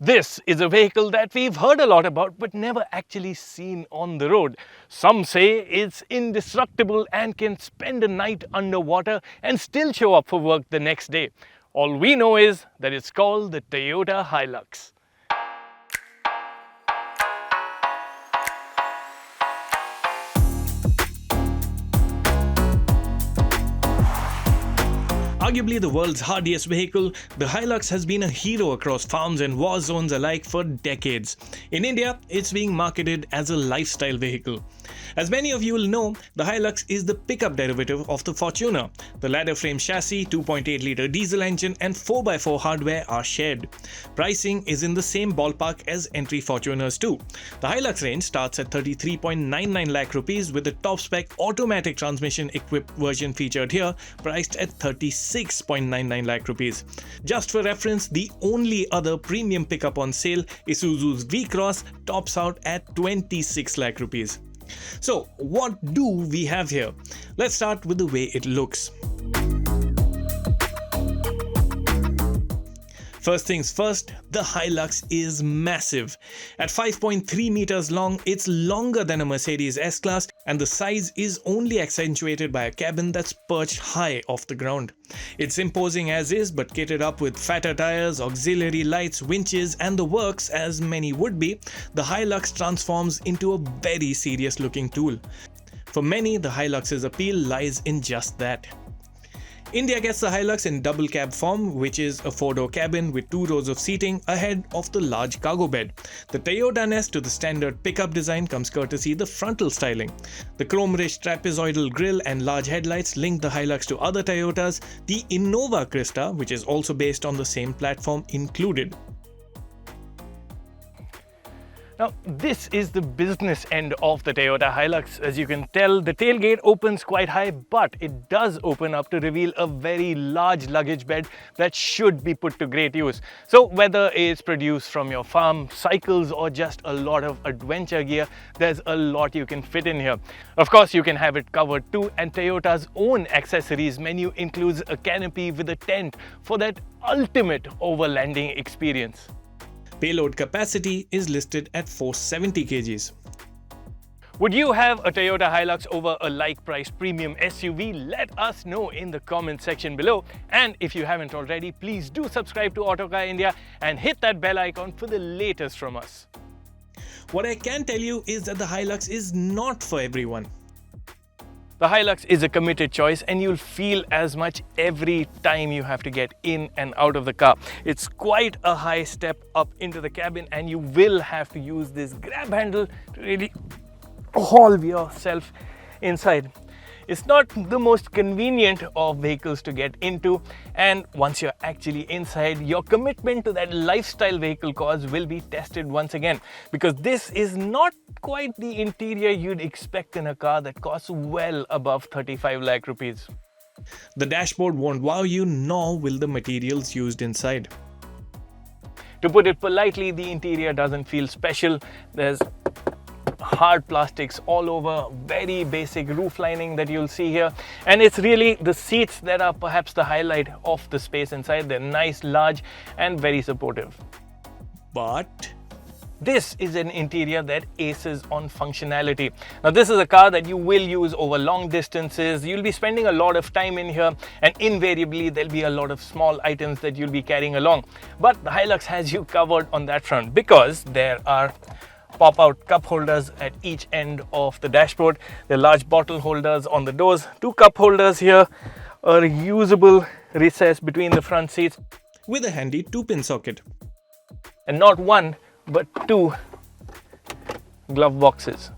This is a vehicle that we've heard a lot about but never actually seen on the road. Some say it's indestructible and can spend a night underwater and still show up for work the next day. All we know is that it's called the Toyota Hilux. Arguably the world's hardiest vehicle, the Hilux has been a hero across farms and war zones alike for decades. In India, it's being marketed as a lifestyle vehicle. As many of you will know, the Hilux is the pickup derivative of the Fortuner. The ladder frame chassis, 2.8-litre diesel engine and 4x4 hardware are shared. Pricing is in the same ballpark as entry Fortuners too. The Hilux range starts at 33.99 lakh rupees with the top spec automatic transmission equipped version featured here, priced at 36.99 lakh rupees. Just for reference, the only other premium pickup on sale, Isuzu's V-Cross, tops out at 26 lakh rupees. So what do we have here? Let's start with the way it looks. First things first, the Hilux is massive. At 5.3 meters long, it's longer than a Mercedes S-Class, and the size is only accentuated by a cabin that's perched high off the ground. It's imposing as is, but kitted up with fatter tires, auxiliary lights, winches and the works as many would be, the Hilux transforms into a very serious looking tool. For many, the Hilux's appeal lies in just that. India gets the Hilux in double cab form, which is a 4-door cabin with 2 rows of seating ahead of the large cargo bed. The Toyota-ness to the standard pickup design comes courtesy the frontal styling. The chrome-rich trapezoidal grille and large headlights link the Hilux to other Toyotas, the Innova Krista, which is also based on the same platform, included. Now, this is the business end of the Toyota Hilux. As you can tell, the tailgate opens quite high, but it does open up to reveal a very large luggage bed that should be put to great use. So whether it's produced from your farm, cycles, or just a lot of adventure gear, there's a lot you can fit in here. Of course, you can have it covered too, and Toyota's own accessories menu includes a canopy with a tent for that ultimate overlanding experience. Payload capacity is listed at 470 kgs. Would you have a Toyota Hilux over a like-priced premium SUV? Let us know in the comment section below. And if you haven't already, please do subscribe to Autocar India and hit that bell icon for the latest from us. What I can tell you is that the Hilux is not for everyone. The Hilux is a committed choice and you'll feel as much every time you have to get in and out of the car. It's quite a high step up into the cabin and you will have to use this grab handle to really haul yourself inside. It's not the most convenient of vehicles to get into, and once you're actually inside, your commitment to that lifestyle vehicle cause will be tested once again, because this is not quite the interior you'd expect in a car that costs well above 35 lakh rupees. The dashboard won't wow you, nor will the materials used inside. To put it politely, the interior doesn't feel special. There's hard plastics all over, very basic roof lining that you'll see here, and it's really the seats that are perhaps the highlight of the space inside. They're nice, large and very supportive. But this is an interior that aces on functionality. Now, this is a car that you will use over long distances. You'll be spending a lot of time in here, and invariably there'll be a lot of small items that you'll be carrying along. But the Hilux has you covered on that front, because there are pop-out cup holders at each end of the dashboard. There are large bottle holders on the doors, 2 cup holders here, a reusable recess between the front seats with a handy 2-pin socket, and not 1 but 2 glove boxes.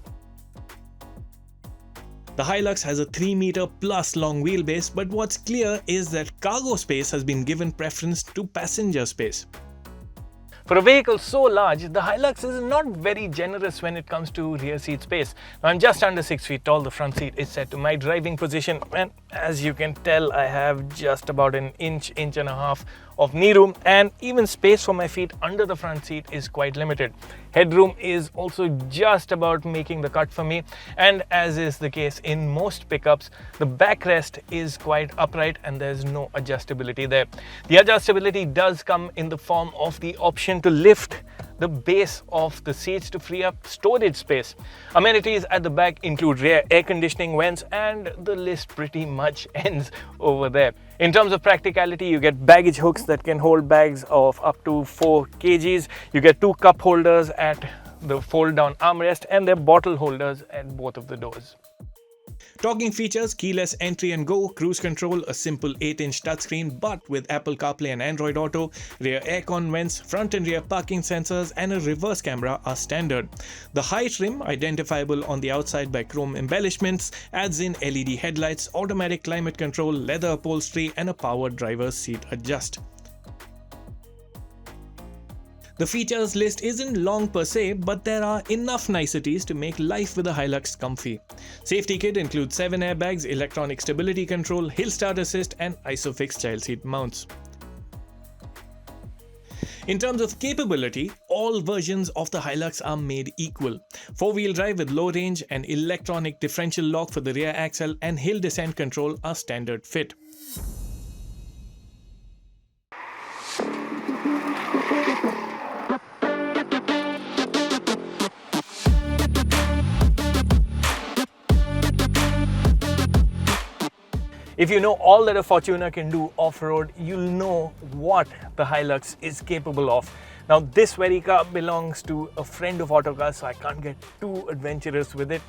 The Hilux has a 3-meter plus long wheelbase, but what's clear is that cargo space has been given preference to passenger space. For a vehicle so large, the Hilux is not very generous when it comes to rear seat space. Now, I'm just under 6 feet tall. The front seat is set to my driving position, and As you can tell, I have just about an inch and a half of knee room, and even space for my feet under the front seat is quite limited. Headroom is also just about making the cut for me, and as is the case in most pickups, the backrest is quite upright and there's no adjustability there. The adjustability does come in the form of the option to lift the base of the seats to free up storage space. Amenities at the back include rear air conditioning vents, and the list pretty much ends over there. In terms of practicality, you get baggage hooks that can hold bags of up to 4 kgs. You get 2 cup holders at the fold down armrest, and they're bottle holders at both of the doors. Talking features: keyless entry and go, cruise control, a simple 8-inch touchscreen but with Apple CarPlay and Android Auto, rear aircon vents, front and rear parking sensors, and a reverse camera are standard. The high trim, identifiable on the outside by chrome embellishments, adds in LED headlights, automatic climate control, leather upholstery, and a powered driver's seat adjust. The features list isn't long per se, but there are enough niceties to make life with a Hilux comfy. Safety kit includes 7 airbags, electronic stability control, hill start assist, and ISOFIX child seat mounts. In terms of capability, all versions of the Hilux are made equal. 4-wheel drive with low range and electronic differential lock for the rear axle and hill descent control are standard fit. If you know all that a Fortuner can do off-road, you'll know what the Hilux is capable of. Now, this very car belongs to a friend of Autocar, so I can't get too adventurous with it.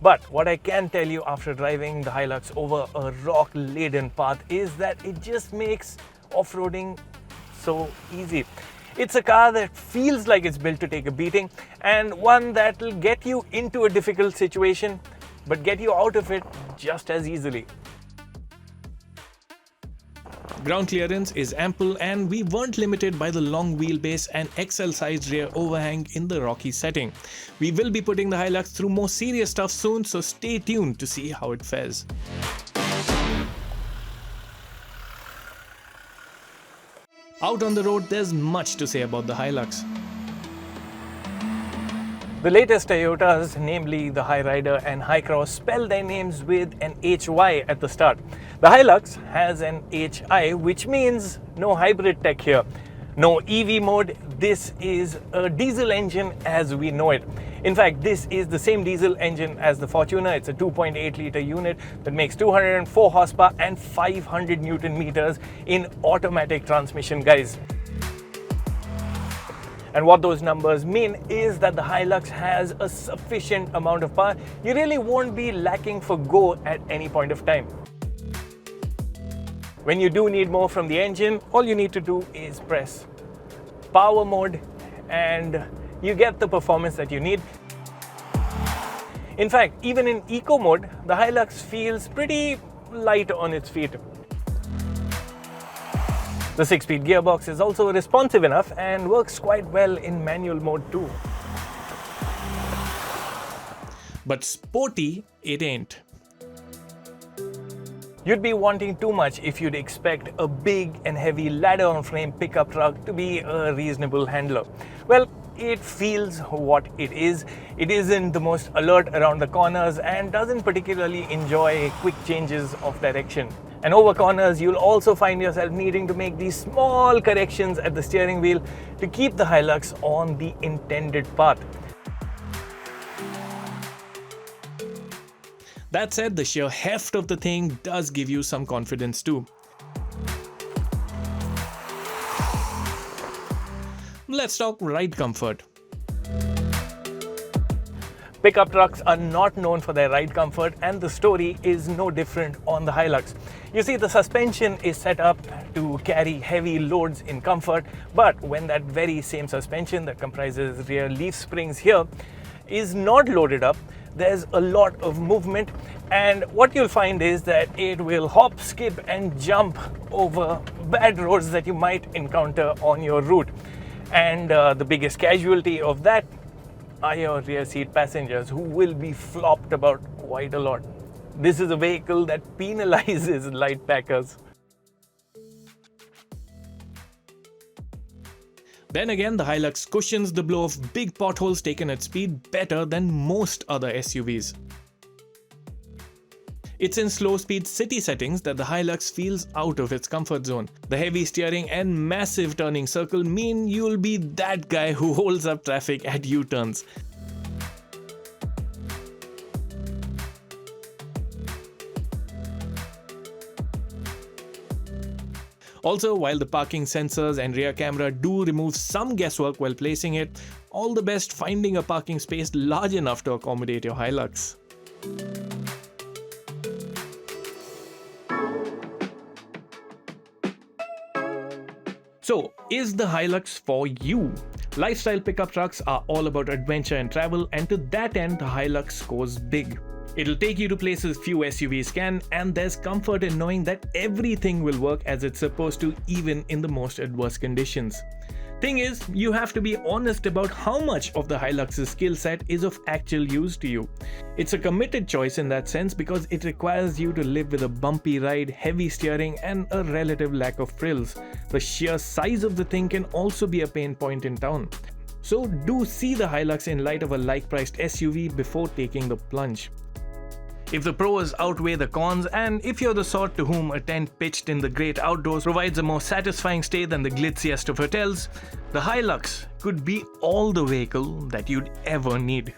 But what I can tell you after driving the Hilux over a rock-laden path is that it just makes off-roading so easy. It's a car that feels like it's built to take a beating, and one that will get you into a difficult situation, but get you out of it just as easily. Ground clearance is ample, and we weren't limited by the long wheelbase and XL-sized rear overhang in the rocky setting. We will be putting the Hilux through more serious stuff soon, so stay tuned to see how it fares. Out on the road, there's much to say about the Hilux. The latest Toyotas, namely the Hyryder and Hycross, spell their names with an HY at the start. The Hilux has an HI, which means no hybrid tech here. No EV mode, this is a diesel engine as we know it. In fact, this is the same diesel engine as the Fortuner. It's a 2.8 litre unit that makes 204 horsepower and 500 Newton meters in automatic transmission, guys. And what those numbers mean is that the Hilux has a sufficient amount of power. You really won't be lacking for go at any point of time. When you do need more from the engine, all you need to do is press power mode and you get the performance that you need. In fact, even in eco mode, the Hilux feels pretty light on its feet. The 6-speed gearbox is also responsive enough and works quite well in manual mode too. But sporty it ain't. You'd be wanting too much if you'd expect a big and heavy ladder-on-frame pickup truck to be a reasonable handler. Well, it feels what it is. It isn't the most alert around the corners and doesn't particularly enjoy quick changes of direction. And over corners, you'll also find yourself needing to make these small corrections at the steering wheel to keep the Hilux on the intended path. That said, the sheer heft of the thing does give you some confidence too. Let's talk ride comfort. Pickup trucks are not known for their ride comfort, and the story is no different on the Hilux. You see, the suspension is set up to carry heavy loads in comfort, but when that very same suspension that comprises rear leaf springs here is not loaded up, there's a lot of movement, and what you'll find is that it will hop, skip, and jump over bad roads that you might encounter on your route. And the biggest casualty of that are your rear seat passengers, who will be flopped about quite a lot. This is a vehicle that penalizes light packers. Then again, the Hilux cushions the blow of big potholes taken at speed better than most other SUVs. It's in slow speed city settings that the Hilux feels out of its comfort zone. The heavy steering and massive turning circle mean you'll be that guy who holds up traffic at U-turns. Also, while the parking sensors and rear camera do remove some guesswork while placing it, all the best finding a parking space large enough to accommodate your Hilux. So, is the Hilux for you? Lifestyle pickup trucks are all about adventure and travel, and to that end, the Hilux scores big. It'll take you to places few SUVs can, and there's comfort in knowing that everything will work as it's supposed to, even in the most adverse conditions. Thing is, you have to be honest about how much of the Hilux's skill set is of actual use to you. It's a committed choice in that sense because it requires you to live with a bumpy ride, heavy steering, and a relative lack of frills. The sheer size of the thing can also be a pain point in town. So do see the Hilux in light of a like-priced SUV before taking the plunge. If the pros outweigh the cons, and if you're the sort to whom a tent pitched in the great outdoors provides a more satisfying stay than the glitziest of hotels, the Hilux could be all the vehicle that you'd ever need.